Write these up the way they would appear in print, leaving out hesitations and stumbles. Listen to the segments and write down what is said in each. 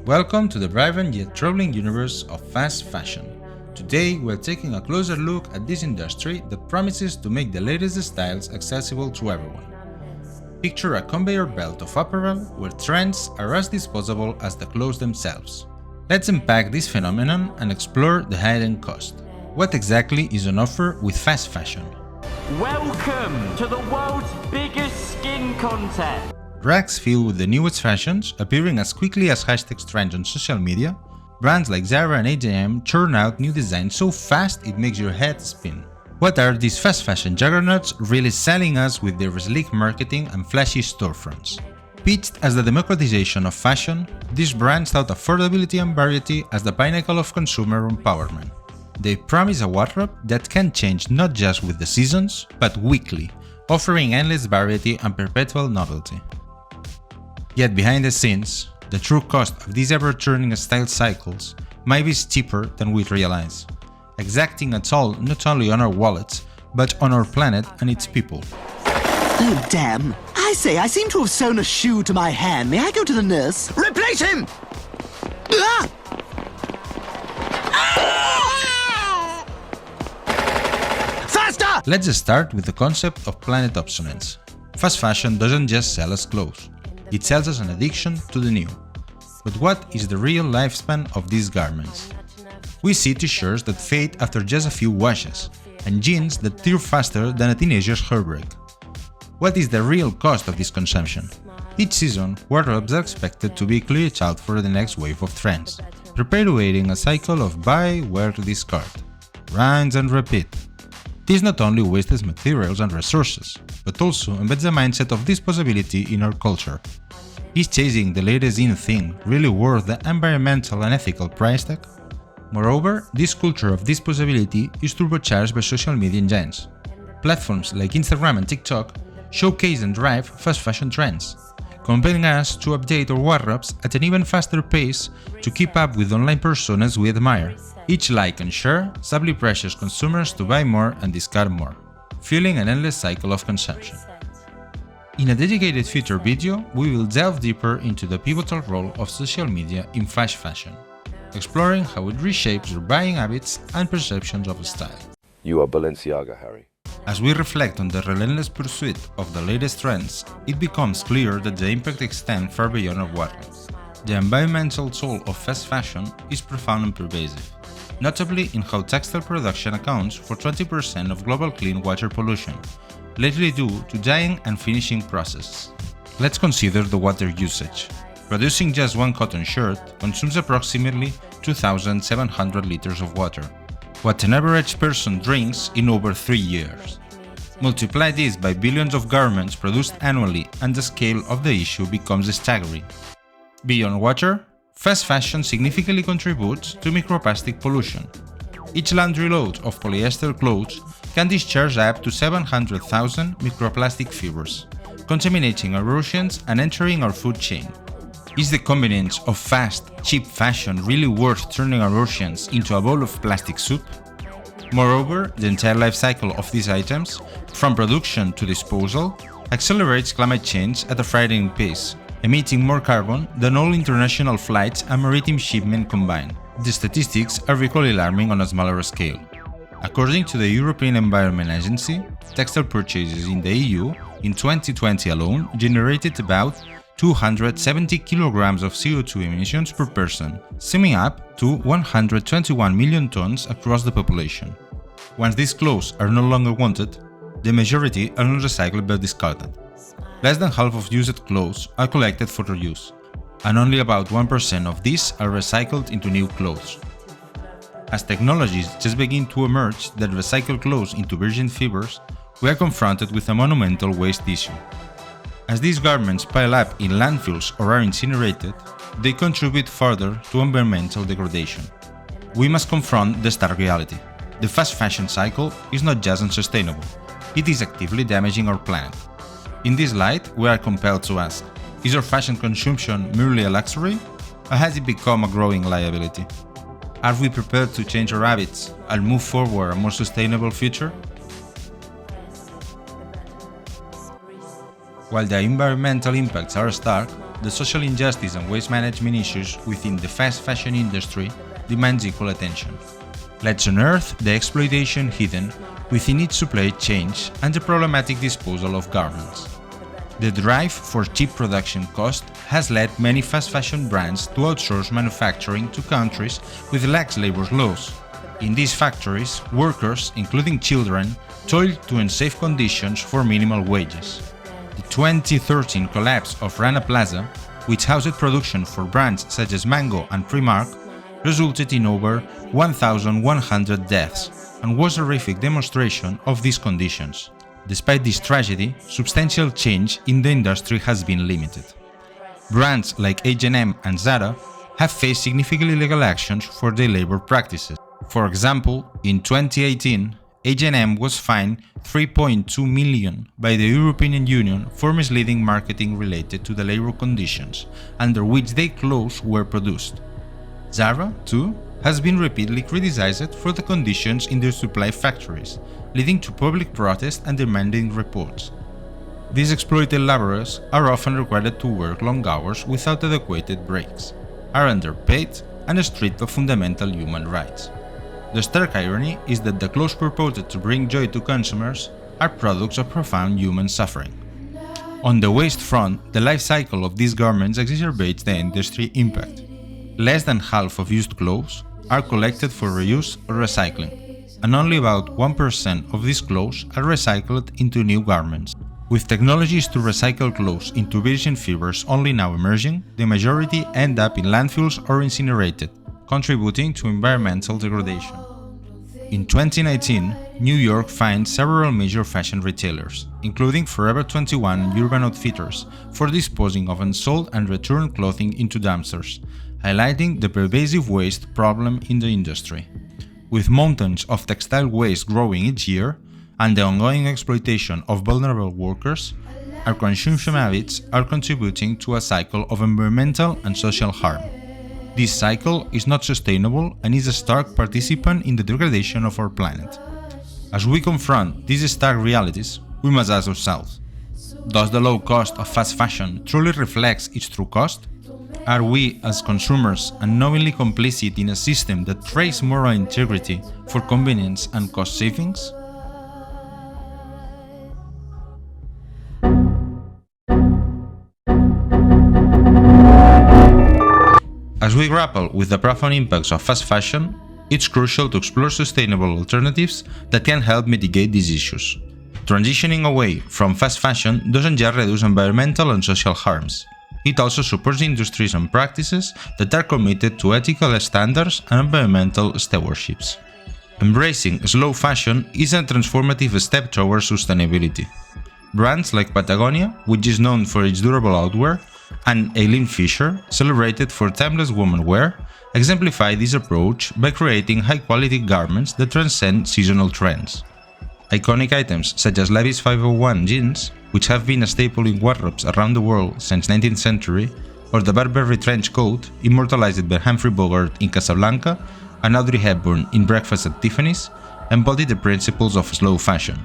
Welcome to the vibrant yet troubling universe of fast fashion. Today we're taking a closer look at this industry that promises to make the latest styles accessible to everyone. Picture a conveyor belt of apparel where trends are as disposable as the clothes themselves. Let's unpack this phenomenon and explore the hidden cost. What exactly is on offer with fast fashion? Welcome to the world's biggest skin contest! Racks filled with the newest fashions, appearing as quickly as hashtags trend on social media, brands like Zara and H&M churn out new designs so fast it makes your head spin. What are these fast fashion juggernauts really selling us with their sleek marketing and flashy storefronts? Pitched as the democratization of fashion, these brands tout affordability and variety as the pinnacle of consumer empowerment. They promise a wardrobe that can change not just with the seasons, but weekly, offering endless variety and perpetual novelty. Yet behind the scenes, the true cost of these ever-turning style cycles might be steeper than we realize, exacting a toll not only on our wallets, but on our planet and its people. Oh, damn. I say, I seem to have sewn a shoe to my hand. May I go to the nurse? Replace him! Ah! Faster! Let's start with the concept of planet obsolescence. Fast fashion doesn't just sell us clothes, it sells us an addiction to the new. But what is the real lifespan of these garments? We see t-shirts that fade after just a few washes, and jeans that tear faster than a teenager's heartbreak. What is the real cost of this consumption? Each season, wardrobes are expected to be cleared out for the next wave of trends, perpetuating a cycle of buy, wear, discard, rinse and repeat. This not only wastes materials and resources, but also embeds the mindset of disposability in our culture. Is chasing the latest in thing really worth the environmental and ethical price tag? Moreover, this culture of disposability is turbocharged by social media engines. Platforms like Instagram and TikTok showcase and drive fast fashion trends, compelling us to update our wardrobes at an even faster pace to keep up with online personas we admire. Each like and share subtly pressures consumers to buy more and discard more, fueling an endless cycle of consumption. In a dedicated future video, we will delve deeper into the pivotal role of social media in fast fashion, exploring how it reshapes your buying habits and perceptions of style. You are Balenciaga, Harry. As we reflect on the relentless pursuit of the latest trends, it becomes clear that the impact extends far beyond our wardrobes. The environmental toll of fast fashion is profound and pervasive, notably in how textile production accounts for 20% of global clean water pollution, largely due to dyeing and finishing processes. Let's consider the water usage. Producing just one cotton shirt consumes approximately 2,700 liters of water, what an average person drinks in over 3 years. Multiply this by billions of garments produced annually and the scale of the issue becomes staggering. Beyond water, fast fashion significantly contributes to microplastic pollution. Each laundry load of polyester clothes can discharge up to 700,000 microplastic fibers, contaminating our oceans and entering our food chain. Is the convenience of fast, cheap fashion really worth turning our oceans into a bowl of plastic soup? Moreover, the entire life cycle of these items, from production to disposal, accelerates climate change at a frightening pace, emitting more carbon than all international flights and maritime shipment combined. The statistics are equally alarming on a smaller scale. According to the European Environment Agency, textile purchases in the EU in 2020 alone generated about 270 kilograms of CO2 emissions per person, summing up to 121 million tons across the population. Once these clothes are no longer wanted, the majority are not recycled but discarded. Less than half of used clothes are collected for reuse, and only about 1% of these are recycled into new clothes. As technologies just begin to emerge that recycle clothes into virgin fibers, we are confronted with a monumental waste issue. As these garments pile up in landfills or are incinerated, they contribute further to environmental degradation. We must confront the stark reality. The fast fashion cycle is not just unsustainable, it is actively damaging our planet. In this light, we are compelled to ask, is our fashion consumption merely a luxury, or has it become a growing liability? Are we prepared to change our habits and move forward a more sustainable future? While the environmental impacts are stark, the social injustice and waste management issues within the fast fashion industry demands equal attention. Let's unearth the exploitation hidden within its supply chain and the problematic disposal of garments. The drive for cheap production cost has led many fast fashion brands to outsource manufacturing to countries with lax labor laws. In these factories, workers, including children, toil to unsafe conditions for minimal wages. The 2013 collapse of Rana Plaza, which housed production for brands such as Mango and Primark, resulted in over 1,100 deaths and was a horrific demonstration of these conditions. Despite this tragedy, substantial change in the industry has been limited. Brands like H&M and Zara have faced significant legal actions for their labor practices. For example, in 2018, H&M was fined 3.2 million by the European Union for misleading marketing related to the labor conditions under which their clothes were produced. Zara, too, has been repeatedly criticized for the conditions in their supply factories, leading to public protest and demanding reports. These exploited laborers are often required to work long hours without adequate breaks, are underpaid, and stripped of fundamental human rights. The stark irony is that the clothes purported to bring joy to consumers are products of profound human suffering. On the waste front, the life cycle of these garments exacerbates the industry impact. Less than half of used clothes are collected for reuse or recycling, and only about 1% of these clothes are recycled into new garments. With technologies to recycle clothes into virgin fibers only now emerging, the majority end up in landfills or incinerated, contributing to environmental degradation. In 2019, New York fined several major fashion retailers, including Forever 21 and Urban Outfitters, for disposing of unsold and returned clothing into dumpsters, highlighting the pervasive waste problem in the industry. With mountains of textile waste growing each year and the ongoing exploitation of vulnerable workers, our consumption habits are contributing to a cycle of environmental and social harm. This cycle is not sustainable and is a stark participant in the degradation of our planet. As we confront these stark realities, we must ask ourselves, does the low cost of fast fashion truly reflect its true cost? Are we, as consumers, unknowingly complicit in a system that trades moral integrity for convenience and cost savings? As we grapple with the profound impacts of fast fashion, it's crucial to explore sustainable alternatives that can help mitigate these issues. Transitioning away from fast fashion doesn't just reduce environmental and social harms. It also supports industries and practices that are committed to ethical standards and environmental stewardships. Embracing slow fashion is a transformative step towards sustainability. Brands like Patagonia, which is known for its durable outerwear, and Eileen Fisher, celebrated for timeless womenwear, exemplify this approach by creating high-quality garments that transcend seasonal trends. Iconic items such as Levi's 501 jeans, which have been a staple in wardrobes around the world since 19th century, or the Burberry trench coat, immortalized by Humphrey Bogart in Casablanca and Audrey Hepburn in Breakfast at Tiffany's, embody the principles of slow fashion.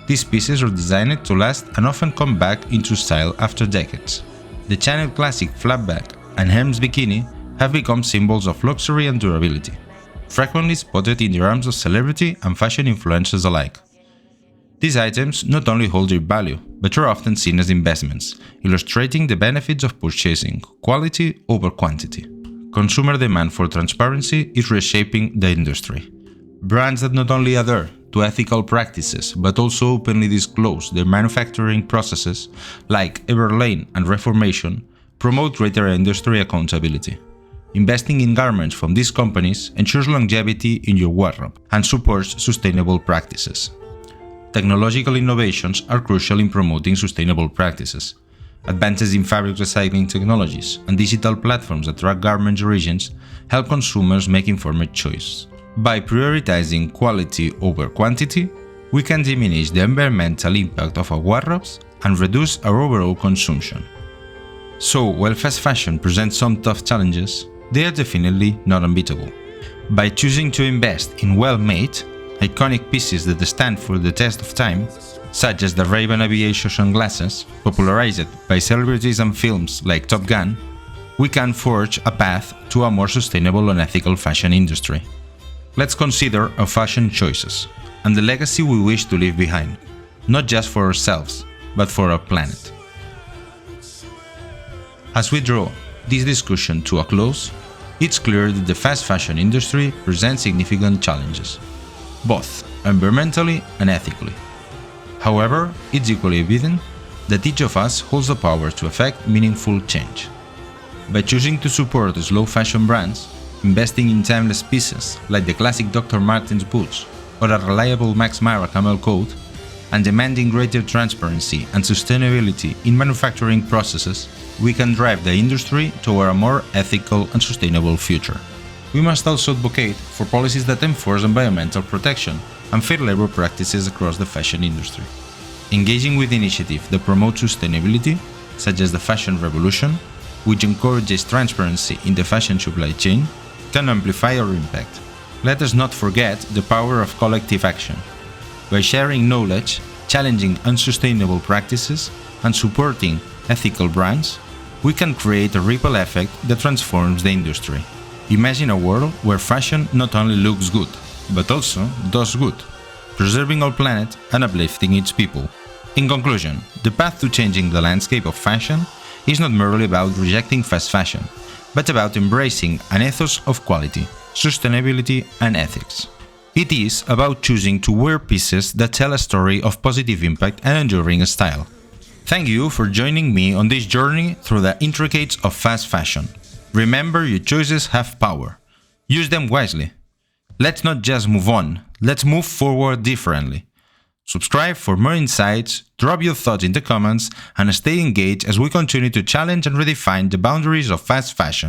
These pieces are designed to last and often come back into style after decades. The Chanel classic flapback and Hermes bikini have become symbols of luxury and durability, frequently spotted in the arms of celebrity and fashion influencers alike. These items not only hold their value, but are often seen as investments, illustrating the benefits of purchasing quality over quantity. Consumer demand for transparency is reshaping the industry. Brands that not only adhere to ethical practices but also openly disclose their manufacturing processes, like Everlane and Reformation, promote greater industry accountability. Investing in garments from these companies ensures longevity in your wardrobe and supports sustainable practices. Technological innovations are crucial in promoting sustainable practices. Advances in fabric recycling technologies and digital platforms that track garment origins help consumers make informed choices. By prioritizing quality over quantity, we can diminish the environmental impact of our wardrobes and reduce our overall consumption. So, while fast fashion presents some tough challenges, they are definitely not unbeatable. By choosing to invest in well-made, iconic pieces that stand for the test of time, such as the Ray-Ban aviation sunglasses, popularized by celebrities and films like Top Gun, we can forge a path to a more sustainable and ethical fashion industry. Let's consider our fashion choices and the legacy we wish to leave behind, not just for ourselves, but for our planet. As we draw this discussion to a close, it's clear that the fast fashion industry presents significant challenges, both environmentally and ethically. However, it's equally evident that each of us holds the power to effect meaningful change. By choosing to support slow fashion brands, investing in timeless pieces like the classic Dr. Martens boots or a reliable Max Mara camel coat, and demanding greater transparency and sustainability in manufacturing processes, we can drive the industry toward a more ethical and sustainable future. We must also advocate for policies that enforce environmental protection and fair labor practices across the fashion industry. Engaging with initiatives that promote sustainability, such as the Fashion Revolution, which encourages transparency in the fashion supply chain, can amplify our impact. Let us not forget the power of collective action. By sharing knowledge, challenging unsustainable practices, and supporting ethical brands, we can create a ripple effect that transforms the industry. Imagine a world where fashion not only looks good, but also does good, preserving our planet and uplifting its people. In conclusion, the path to changing the landscape of fashion is not merely about rejecting fast fashion, but about embracing an ethos of quality, sustainability, and ethics. It is about choosing to wear pieces that tell a story of positive impact and enduring style. Thank you for joining me on this journey through the intricacies of fast fashion. Remember, your choices have power. Use them wisely. Let's not just move on, let's move forward differently. Subscribe for more insights, drop your thoughts in the comments, and stay engaged as we continue to challenge and redefine the boundaries of fast fashion.